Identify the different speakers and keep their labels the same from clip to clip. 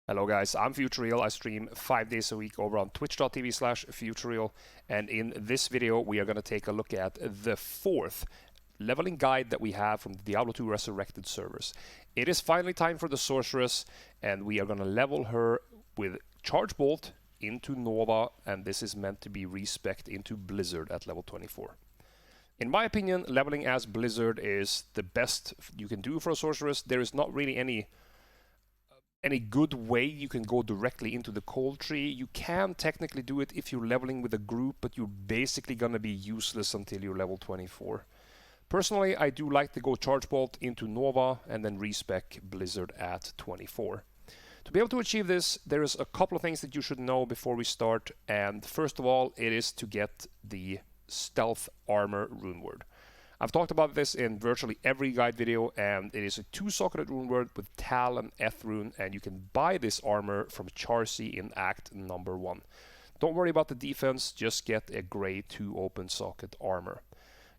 Speaker 1: Hello guys, I'm Futureal. I stream 5 days a week over on twitch.tv/Futureal, and in this video we are going to take a look at the fourth leveling guide that we have from the Diablo 2 Resurrected servers. It is finally time for the Sorceress, and we are going to level her with Charge Bolt into Nova, and this is meant to be respect into Blizzard at level 24. In my opinion, leveling as Blizzard is the best you can do for a Sorceress. There is not really any good way you can go directly into the cold tree. You can technically do it if you're leveling with a group, but you're basically gonna be useless until you're level 24. Personally, I do like to go Charge Bolt into Nova and then respec Blizzard at 24. To be able to achieve this, there is a couple of things that you should know before we start, and first of all, it is to get the Stealth Armor rune word. I've talked about this in virtually every guide video, and it is a 2-socketed rune word with Tal and Eth rune, and you can buy this armor from Charcy in Act number 1. Don't worry about the defense, just get a grey 2 open socket armor.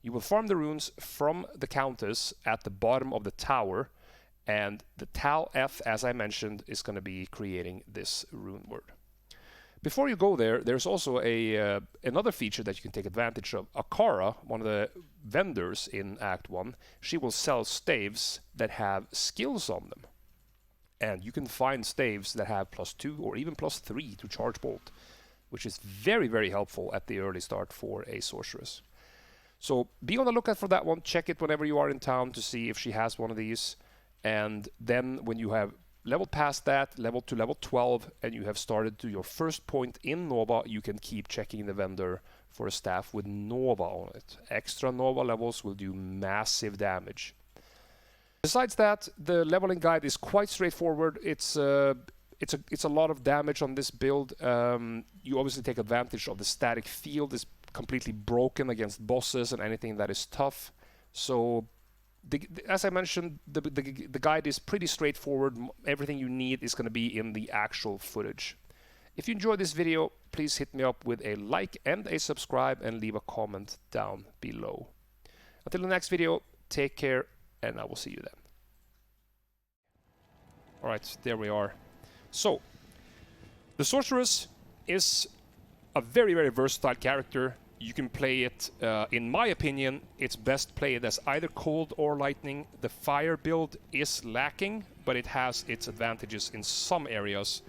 Speaker 1: You will farm the runes from the Countess at the bottom of the tower, and the Tal Eth, as I mentioned, is going to be creating this rune word. Before you go there, there's also another feature that you can take advantage of. Akara, one of the vendors in Act 1, she will sell staves that have skills on them. And you can find staves that have +2 or even +3 to Charge Bolt, which is very, very helpful at the early start for a Sorceress. So be on the lookout for that one. Check it whenever you are in town to see if she has one of these. And then when you have level past that, level to level 12, and you have started to your first point in Nova, you can keep checking the vendor for a staff with Nova on it. Extra Nova levels will do massive damage. Besides that, the leveling guide is quite straightforward. It's a lot of damage on this build. You obviously take advantage of the static field. It's completely broken against bosses and anything that is tough. So as I mentioned, the guide is pretty straightforward. Everything you need is going to be in the actual footage. If you enjoyed this video, please hit me up with a like and a subscribe, and leave a comment down below. Until the next video, take care, and I will see you then. Alright, there we are. So, the Sorceress is a very, very versatile character. You can play it, in my opinion, it's best played as either cold or lightning. The fire build is lacking, but it has its advantages in some areas,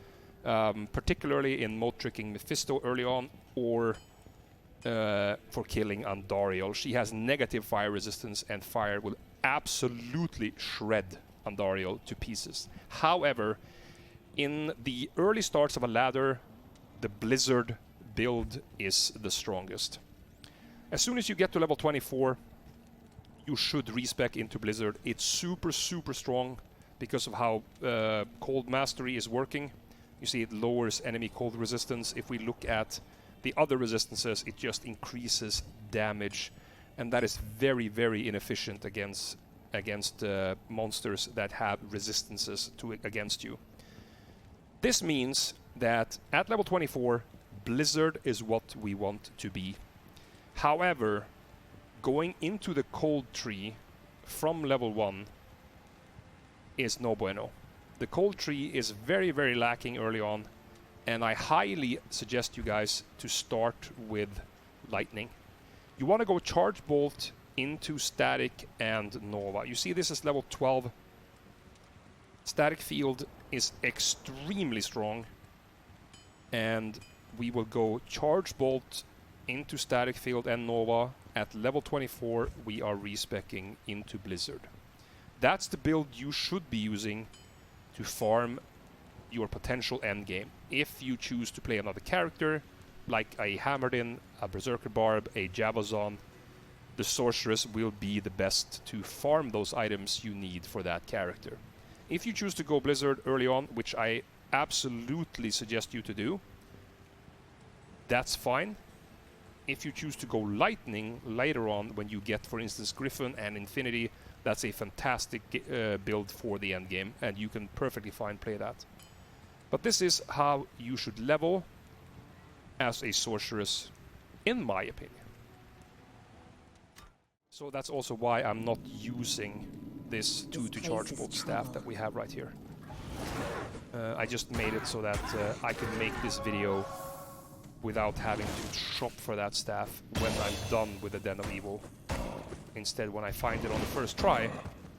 Speaker 1: particularly in mode tricking Mephisto early on, or for killing Duriel. She has negative fire resistance, and fire will absolutely shred Duriel to pieces. However, in the early starts of a ladder, the Blizzard build is the strongest. As soon as you get to level 24, you should respec into Blizzard. It's super, super strong because of how Cold Mastery is working. You see it lowers enemy cold resistance. If we look at the other resistances, it just increases damage, and that is very, very inefficient against monsters that have resistances against you. This means that at level 24, Blizzard is what we want to be. However, going into the cold tree from level 1 is no bueno. The cold tree is very, very lacking early on, and I highly suggest you guys to start with lightning. You want to go Charge Bolt into static and Nova. You see this is level 12. Static field is extremely strong, and we will go Charge Bolt into static field and Nova. At level 24, we are respecking into Blizzard. That's the build you should be using to farm your potential endgame. If you choose to play another character, like a Hammerdin, a Berserker Barb, a Javazon, the Sorceress will be the best to farm those items you need for that character. If you choose to go Blizzard early on, which I absolutely suggest you to do, that's fine. If you choose to go lightning later on, when you get, for instance, Griffin and Infinity, that's a fantastic build for the end game, and you can perfectly fine play that. But this is how you should level as a Sorceress, in my opinion. So that's also why I'm not using this 2 to Charge Bolt staff that we have right here. I just made it so that I can make this video without having to shop for that staff when I'm done with the Den of Evil. Instead, when I find it on the first try,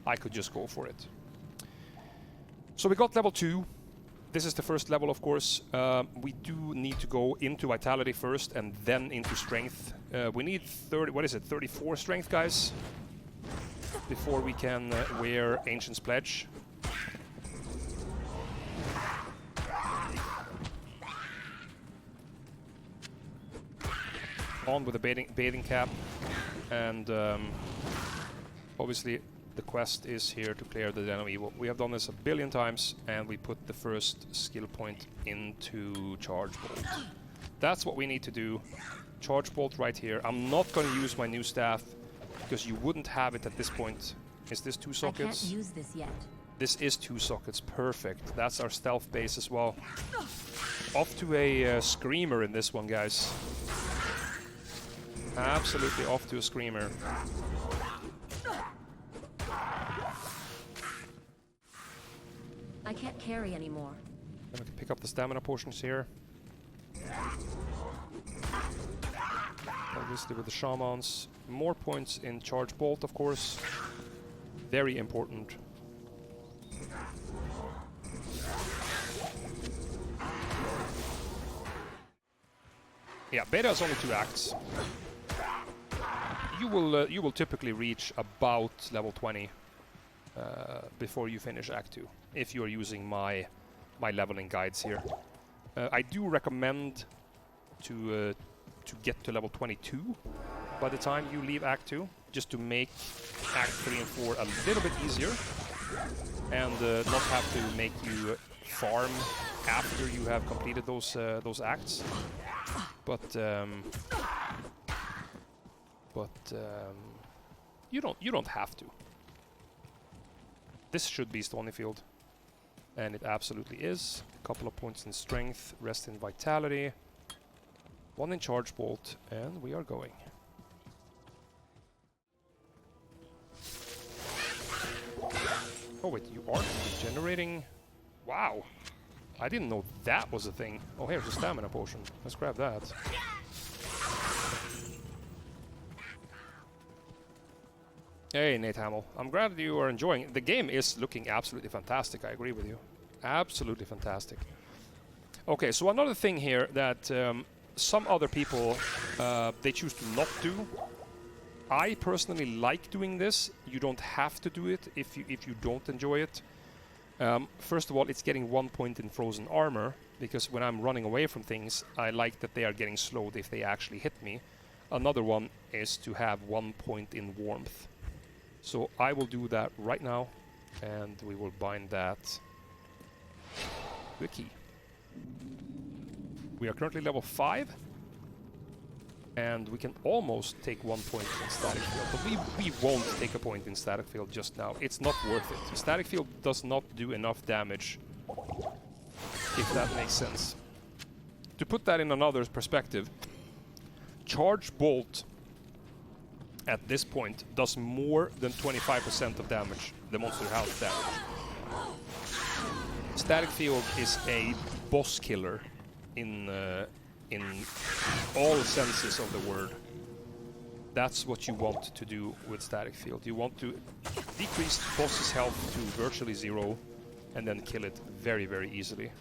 Speaker 1: I could just go for it. So we got level 2. This is the first level, of course. We do need to go into Vitality first and then into Strength. We need 34 Strength, guys, before we can wear Ancient's Pledge. On with the bathing cap, and obviously the quest is here to clear the Den of Evil. We have done this a billion times, and we put the first skill point into Charge Bolt. That's what we need to do. Charge Bolt right here. I'm not going to use my new staff, because you wouldn't have it at this point. Is this 2 sockets?
Speaker 2: I can't use this yet.
Speaker 1: This is 2 sockets. Perfect. That's our stealth base as well. Off to a Screamer in this one, guys. Absolutely off to a Screamer.
Speaker 2: I can't carry anymore.
Speaker 1: Then we can pick up the stamina potions here. Obviously with the shamans. More points in Charge Bolt, of course. Very important. Yeah, beta is only 2 acts. You will typically reach about level 20 before you finish Act 2, if you are using my leveling guides here. I do recommend to get to level 22 by the time you leave Act 2, just to make Act 3 and 4 a little bit easier, and not have to make you farm after you have completed those acts. But you don't have to. This should be Stonyfield, and it absolutely is. A couple of points in strength, rest in vitality, 1 in Charge Bolt, and we are going. Oh wait, you are regenerating? Wow, I didn't know that was a thing. Oh, here's a stamina potion. Let's grab that. Hey, Nate Hamill. I'm glad you are enjoying it. The game is looking absolutely fantastic. I agree with you. Absolutely fantastic. Okay, so another thing here that some other people, they choose to not do. I personally like doing this. You don't have to do it if you don't enjoy it. First of all, it's getting 1 point in frozen armor, because when I'm running away from things, I like that they are getting slowed if they actually hit me. Another one is to have 1 point in warmth. So I will do that right now, and we will bind that with a key. We are currently level 5, and we can almost take 1 point in static field, but we won't take a point in static field just now. It's not worth it. Static field does not do enough damage, if that makes sense. To put that in another perspective, Charge Bolt at this point does more than 25% of damage, the monster health damage. Static field is a boss killer in all senses of the word. That's what you want to do with static field. You want to decrease the boss's health to virtually 0 and then kill it very, very easily.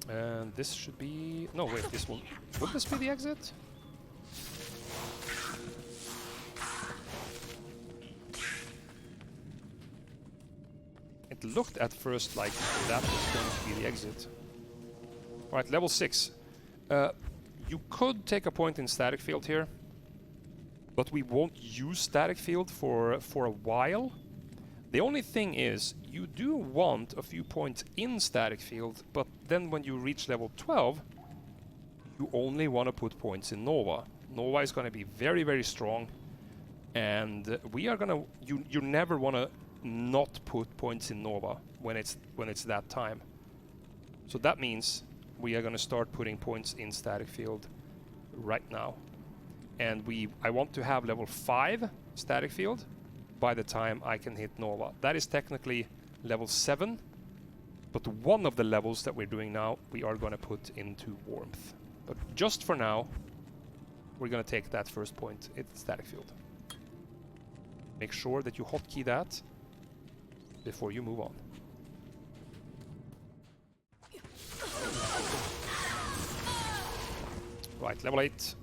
Speaker 1: And this should be... No, wait, this will this be the exit? It looked at first like that was going to be the exit. Alright, level 6. You could take a point in static field here, but we won't use static field for a while. The only thing is, you do want a few points in static field, but then when you reach level 12, you only want to put points in Nova. Nova is going to be very, very strong, and we are going to... You never want to not put points in Nova when it's that time. So that means we are going to start putting points in static field right now. And I want to have level 5 static field by the time I can hit Nova. That is technically level 7. But one of the levels that we're doing now, we are going to put into warmth. But just for now, we're going to take that first point. It's static field. Make sure that you hotkey that before you move on. Right, level 8.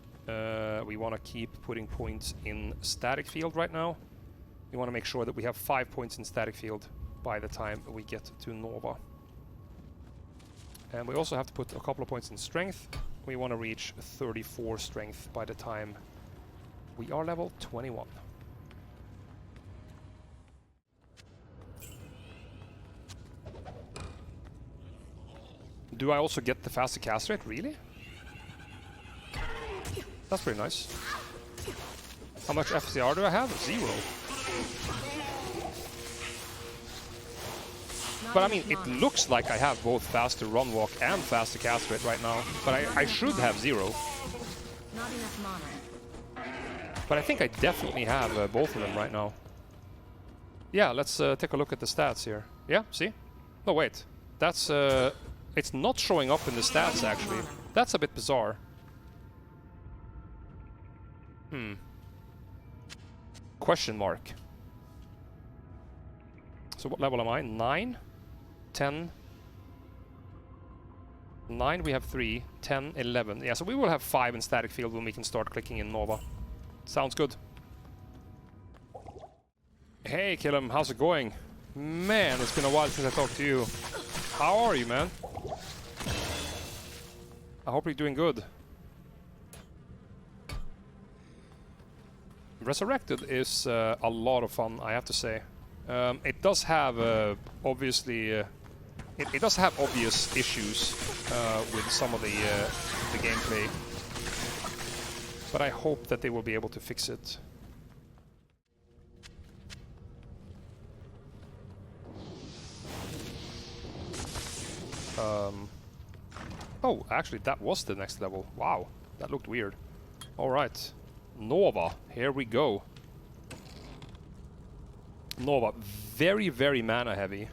Speaker 1: We want to keep putting points in static field right now. We want to make sure that we have 5 points in static field by the time we get to Nova. And we also have to put a couple of points in strength. We want to reach 34 strength by the time we are level 21. Do I also get the faster cast rate? Really? That's pretty nice. How much FCR do I have? 0. But I mean, it looks like I have both faster run walk and faster cast rate right now. But I should have 0.
Speaker 2: Not enough mana.
Speaker 1: But I think I definitely have both of them right now. Yeah, let's take a look at the stats here. Yeah, see? No, wait. That's... it's not showing up in the stats, actually. That's a bit bizarre. Question mark. So what level am I? 9? 10? 9, we have 3. 10, 11. Yeah, so we will have 5 in static field when we can start clicking in Nova. Sounds good. Hey, Killam, how's it going? Man, it's been a while since I talked to you. How are you, man? I hope you're doing good. Resurrected is a lot of fun, I have to say. It does have, obviously... it does have obvious issues with some of the gameplay. But I hope that they will be able to fix it. Oh, actually, that was the next level. Wow, that looked weird. Alright. Nova, here we go. Nova, very, very mana heavy.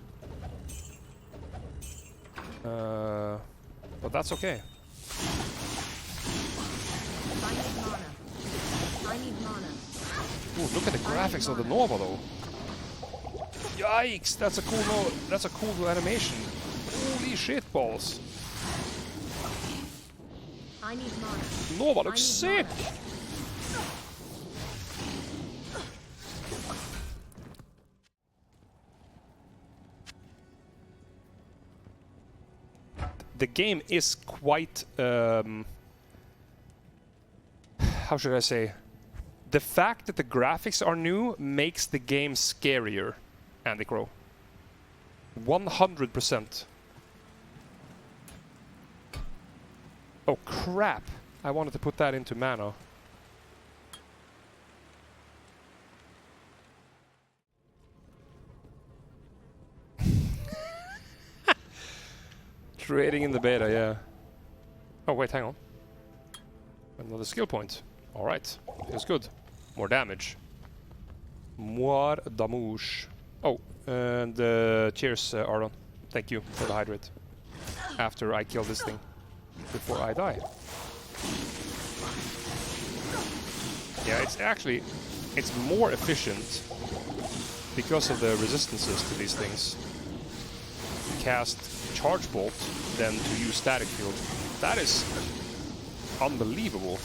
Speaker 1: But that's okay.
Speaker 2: I need mana.
Speaker 1: Ooh, look at the graphics of the Nova, though. Yikes, that's a cool animation. Holy shit balls.
Speaker 2: I need mana.
Speaker 1: Nova looks sick. The game is quite, how should I say? The fact that the graphics are new makes the game scarier, Andy Crow. 100%. Oh crap! I wanted to put that into mana. Trading in the beta, yeah. Oh wait, hang on. Another skill point. Alright, feels good. More damage. More damage. Oh, and cheers, Aaron. Thank you for the hydrate. After I kill this thing. Before I die. Yeah, it's more efficient because of the resistances to these things. To cast Charge Bolt than to use Static Field. That is unbelievable.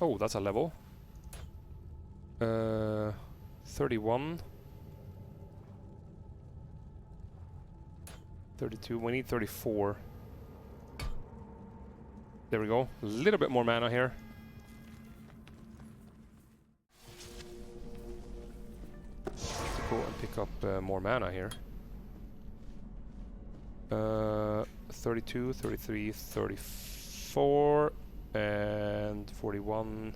Speaker 1: Oh, that's a level. 31. 32. We need 34. There we go. A little bit more mana here. Go and pick up more mana here. 32, 33, 34, and 41.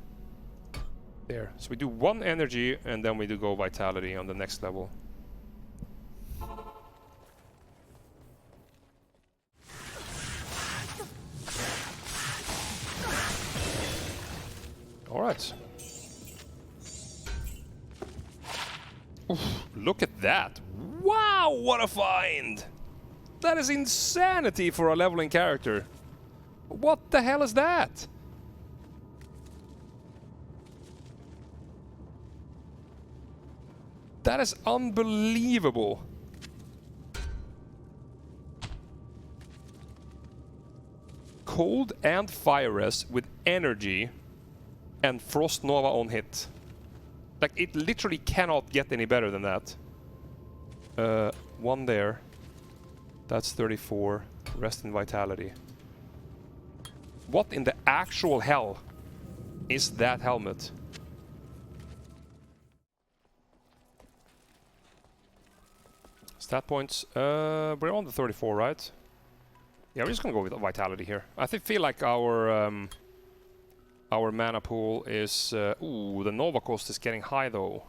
Speaker 1: There. So we do 1 energy, and then we do go vitality on the next level. Alright. Alright. Look at that. Wow, what a find! That is insanity for a leveling character. What the hell is that? That is unbelievable. Cold and fire res with energy and Frost Nova on hit. Like, it literally cannot get any better than that. One there. That's 34. Rest in vitality. What in the actual hell is that helmet? Stat points. We're on the 34, right? Yeah, we're just gonna go with vitality here. I feel like our mana pool is... ooh, the Nova cost is getting high though.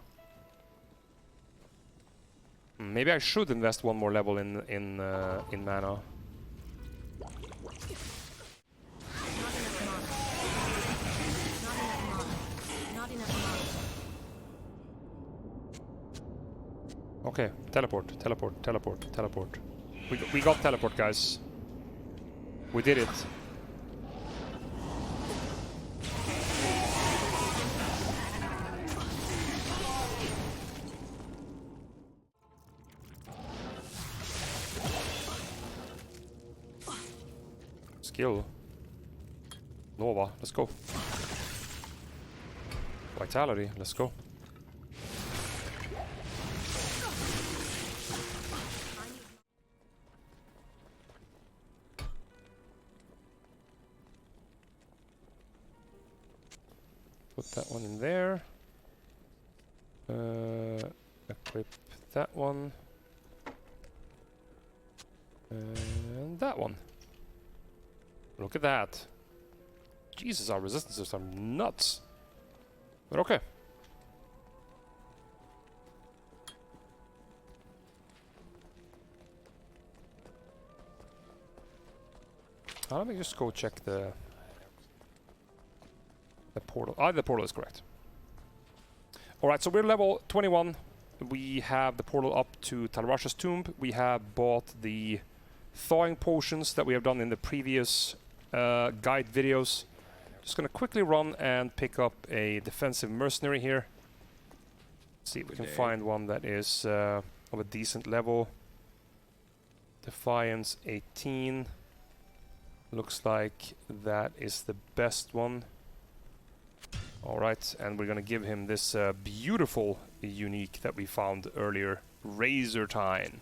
Speaker 1: Maybe I should invest one more level in mana. Okay, teleport, teleport, teleport, teleport. We got teleport, guys. We did it. Skill. Nova, let's go. Vitality, let's go. Put that one in there. Equip that one. And that one. Look at that. Jesus, our resistances are nuts. But okay. Let me just go check the portal. Ah, the portal is correct. Alright, so we're level 21. We have the portal up to Talrasha's tomb. We have bought the thawing potions that we have done in the previous guide videos. Just gonna quickly run and pick up a defensive mercenary here. See if we can find one that is of a decent level. Defiance 18. Looks like that is the best one. Alright, and we're gonna give him this beautiful unique that we found earlier. Razortine.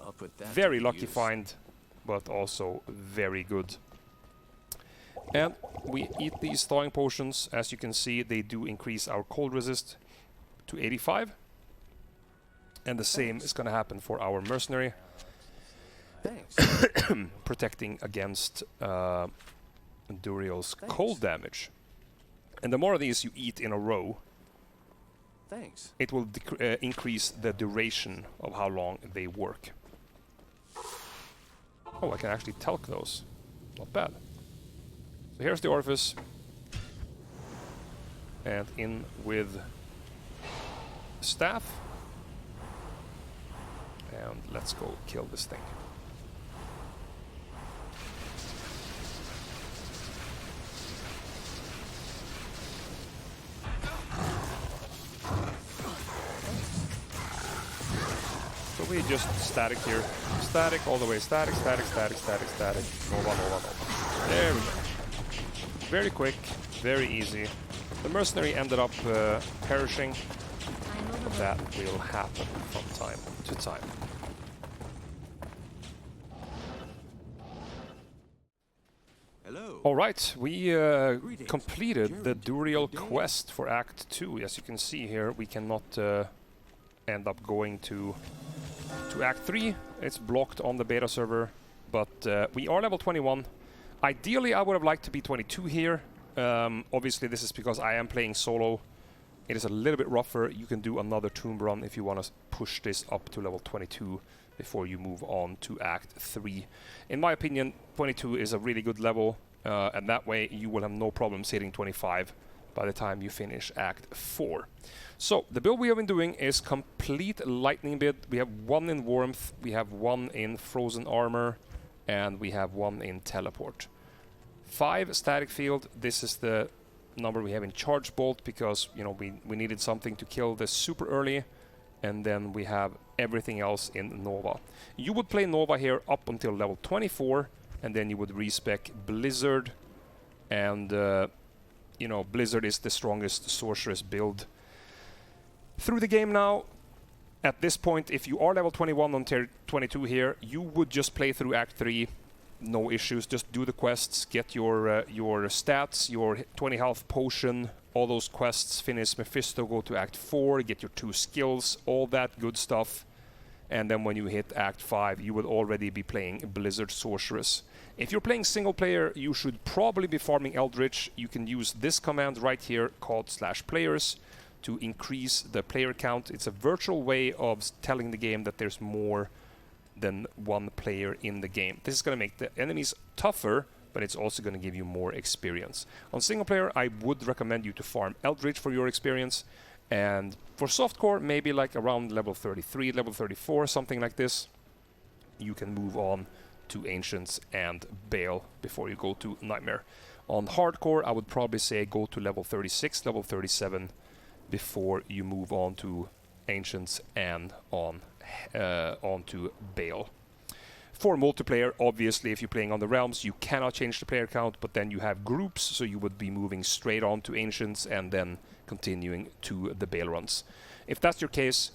Speaker 3: I'll put that
Speaker 1: very lucky find, but also very good. And we eat these thawing potions. As you can see, they do increase our cold resist to 85. And the same is gonna happen for our mercenary.
Speaker 3: Thanks.
Speaker 1: Protecting against Duriel's cold damage. And the more of these you eat in a row,
Speaker 3: Thanks.
Speaker 1: it will increase the duration of how long they work. Oh, I can actually talc those. Not bad. So here's the orifice. And in with the staff. And let's go kill this thing. So we just static here. Static all the way. Static, static, static, static, static. Nova, Nova, Nova. There we go. Very quick, very easy. The mercenary ended up perishing. But that will happen from time to time.
Speaker 3: Hello.
Speaker 1: Alright, we completed the Duriel quest for Act 2. As you can see here, we cannot end up going to Act 3. It's blocked on the beta server, but we are level 21. Ideally, I would have liked to be 22 here. Obviously, this is because I am playing solo. It is a little bit rougher. You can do another tomb run if you want to push this up to level 22 before you move on to Act 3. In my opinion, 22 is a really good level and that way you will have no problems hitting 25 by the time you finish Act 4. So the build we have been doing is complete lightning build. We have 1 in warmth, we have 1 in frozen armor, and we have 1 in teleport. 5 static field. This is the number we have in charge bolt because, you know, we needed something to kill this super early, and then we have everything else in Nova. You would play Nova here up until level 24, and then you would respec Blizzard, and you know, Blizzard is the strongest Sorceress build through the game now. At this point, if you are level 21 on tier 22 here, you would just play through Act 3, no issues. Just do the quests, get your stats, your 20 health potion, all those quests, finish Mephisto, go to Act 4, get your 2 skills, all that good stuff. And then when you hit Act 5, you will already be playing Blizzard Sorceress. If you're playing single player, you should probably be farming Eldritch. You can use this command right here called /players to increase the player count. It's a virtual way of telling the game that there's more than 1 player in the game. This is going to make the enemies tougher, but it's also going to give you more experience. On single player, I would recommend you to farm Eldritch for your experience. And for softcore, maybe like around level 33, level 34, something like this, you can move on to Ancients and Bale before you go to Nightmare. On hardcore, I would probably say go to level 36, level 37 before you move on to Ancients and on to Bale. For multiplayer, obviously, if you're playing on the Realms, you cannot change the player count, but then you have groups, so you would be moving straight on to Ancients and then continuing to the Bale runs. If that's your case,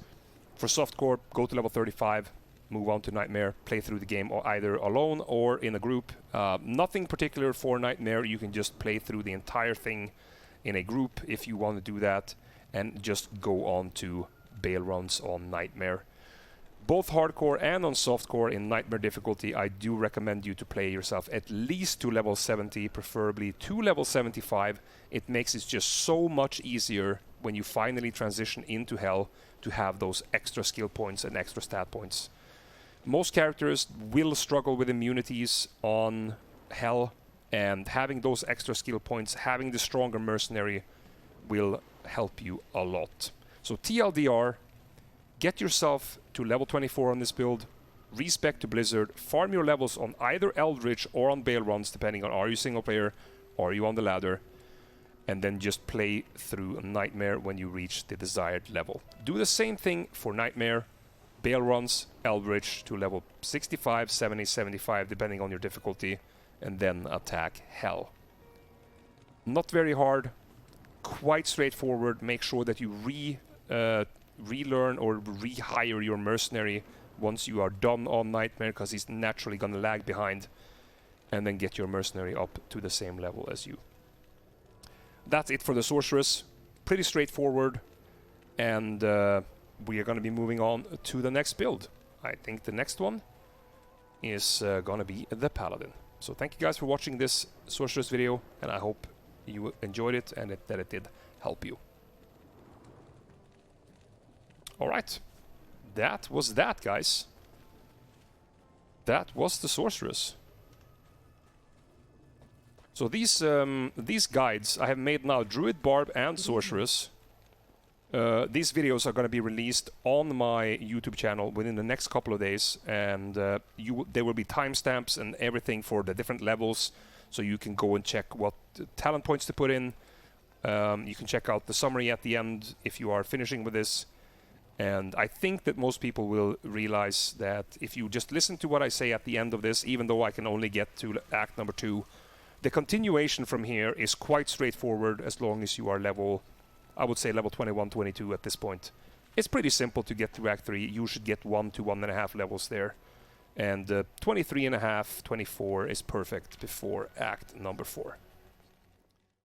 Speaker 1: for softcore, go to level 35, move on to Nightmare, play through the game either alone or in a group. Nothing particular for Nightmare, you can just play through the entire thing in a group if you want to do that, and just go on to Bale runs on Nightmare. Both hardcore and on softcore in Nightmare difficulty, I do recommend you to play yourself at least to level 70, preferably to level 75. It makes it just so much easier when you finally transition into Hell to have those extra skill points and extra stat points. Most characters will struggle with immunities on Hell, and having those extra skill points, having the stronger mercenary will help you a lot. So TLDR, get yourself to level 24 on this build, respec to Blizzard, farm your levels on either Eldritch or on Bale runs, depending on are you single player or are you on the ladder, and then just play through Nightmare when you reach the desired level. Do the same thing for Nightmare, Bale runs, Eldritch to level 65, 70, 75, depending on your difficulty, and then attack Hell. Not very hard, quite straightforward. Make sure that you relearn or rehire your mercenary once you are done on Nightmare, because he's naturally gonna lag behind, and then get your mercenary up to the same level as you. That's it for the Sorceress. Pretty straightforward, and we are gonna be moving on to the next build. I think the next one is gonna be the Paladin. So thank you guys for watching this Sorceress video, and I hope you enjoyed it and that it did help you. Alright, that was that, guys. That was the Sorceress. So these guides I have made now, Druid, Barb, and Sorceress. These videos are going to be released on my YouTube channel within the next couple of days, and there will be timestamps and everything for the different levels, so you can go and check what talent points to put in. You can check out the summary at the end if you are finishing with this. And I think that most people will realize that if you just listen to what I say at the end of this, even though I can only get to Act number 2, the continuation from here is quite straightforward as long as you are level, I would say level 21, 22 at this point. It's pretty simple to get to Act 3. You should get 1 to 1.5 levels there. And 23.5, 24 is perfect before Act number 4.